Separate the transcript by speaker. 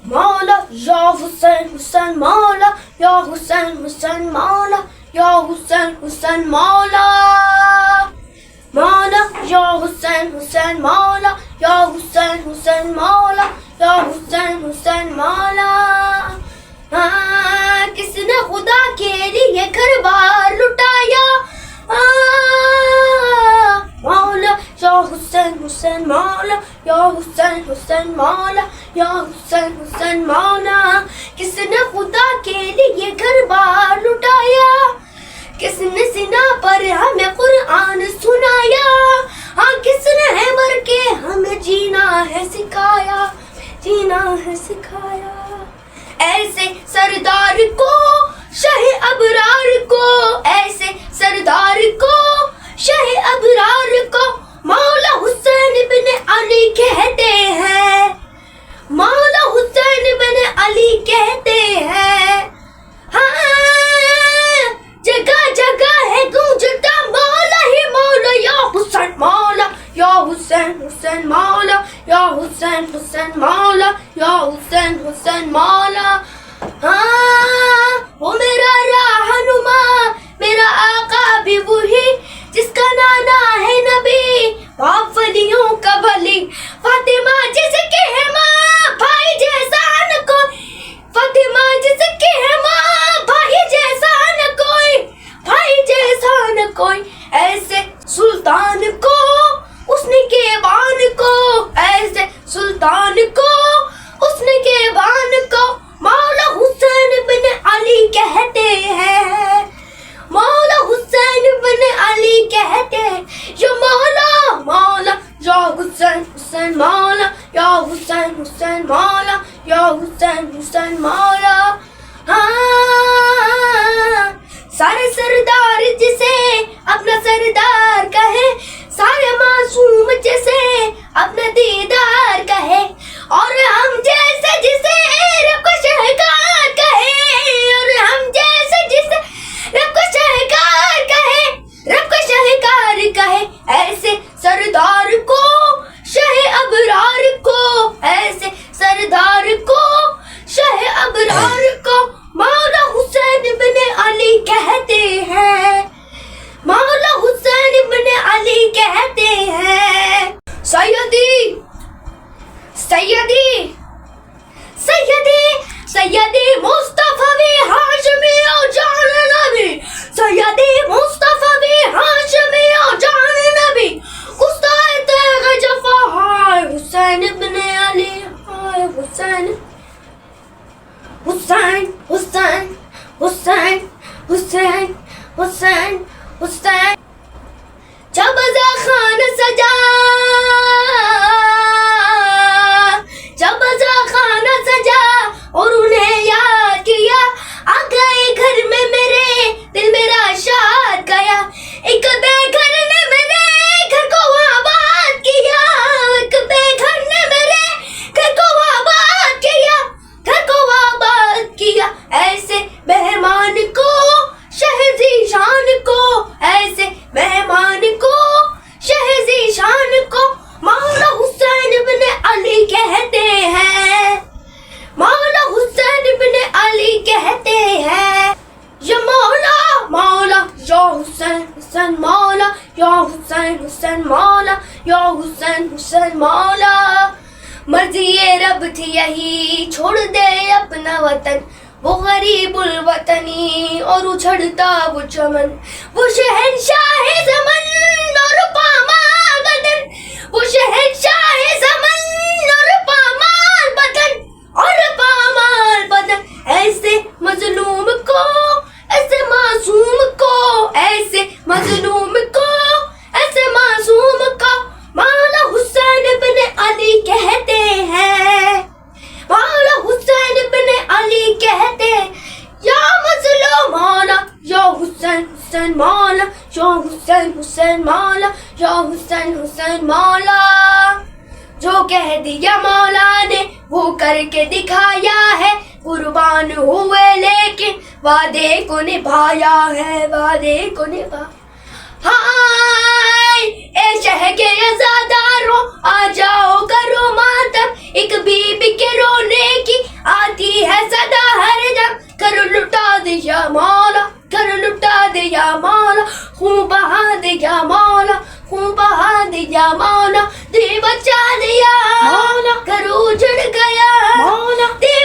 Speaker 1: مولا یا حسین حسین مولا یا حسین حسین مولا یا حسین حسین مولا مولا یا حسین حسین مولا یا حسین حسین مولا یا حسین حسین مولا کس نے خدا کے لیے گھر بار لٹایا مولا یا حسین حسین مولا یا حسین حسین مولا یا حسین حسین مولا کس نے خدا کے لیے گھر بار لٹایا کس نے سینا پر ہمیں قرآن سنایا کس نے مر کے ہمیں جینا ہے سکھایا جینا ہے سکھایا ایسے سردار کو شاہ ابرار کو ایسے سردار کو شاہ ابرار کو مولا حسین بن علی کہتے ہیں مولا حسین بن علی کہتے ہیں جگہ جگہ ہے گونجتا مولا ہی مولا یا حسین مولا یا حسین حسین مولا یا حسین حسین مولا یا حسین حسین مولا وہ میرا رہنما میرا آقا بھی وہی جس کا نانا ہے نبی باپ ولیوں کا ولی فاطمہ جس کی ہے ماں بھائی جیسا نہ کوئی فاطمہ جس کی ہے ماں بھائی جیسا نہ کوئی بھائی جیسا نہ کوئی ایسے سلطان کو اس نے کے بان کو ایسے سلطان کو اس نے کے بان کو مولا حسین بن علی کہتے ہیں مولا حسین بن علی کہتے ہیں یا مولا مولا یا حسین حسین مولا یا حسین حسین مولا یا حسین حسین مولا سارے سردار جسے اپنا سردار کہے سارے معصوم جسے اپنا دیدار کہے اور ہم جیسے جسے رب کو شہکار کہے اور ہم جیسے جسے رب کو شہکار کہے رب کو شہکار کہے ایسے سردار کو شاہ ابرار کو ایسے سردار کو شاہ ابرار کو مولا حسین بن علی کہتے ہیں مولا حسین بن علی کہتے ہیں سیدی سیدی سیدی سیدی مصطفی ہاشمی اور جان نبی سیدی مصطفی ہاشمی اور جان نبی استاد جفا ہائے حسین بن علی ہائے حسین حسین حسین حسین حسین حسین حسین جب خان سجا جب خانہ سجا اور انہیں یاد کیا آ گئے گھر میں میرے دل میرا شاد گیا ایک بے گھر نے میرے گھر کو آباد کیا ایک بے گھر نے میرے گھر کو آباد کیا گھر کو آباد کیا ایسے مہمان کو شہزی شان کو ایسے مہمان کو شہزی شان کو مولا حسین بن علی کہتے ہیں مولا حسین بن علی کہتے ہیں یا مولا مولا یا حسین حسین مولا یا حسین حسین مولا یا حسین حسین مولا مرضی رب تھی یہی چھوڑ دے اپنا وطن وہ غریب الوطنی اور اچھڑتا وہ چمن وہ شہنشاہ زمن اور پامال بدن وہ شہنشاہ زمن اور پامال بدن اور پامال بدن ایسے مظلوم کو ایسے معصوم کو ایسے مظلوم کو ایسے معصوم کو مولا حسین بن علی کہتے ہیں مولا حسین بن علی کہتے یا مظلوم مولا یا حسین حسین مولا یا حسین حسین مولا یا حسین حسین مولا جو کہہ دیا مولا نے وہ کر کے دکھایا ہے قربان ہوئے لیکن وعدے کو نبھایا ہے وعدے کو نبھایا آ جاؤ کرو ماتم ایک بیوی کے رونے کی آتی ہے صدا ہر دم کرو لٹا دے یا مولا کرو لٹا دے یا مولا خون بہا دے یا مولا خون بہا دے یا مولا دے بچا دے یا مولا کرو اجڑ گیا مولا دے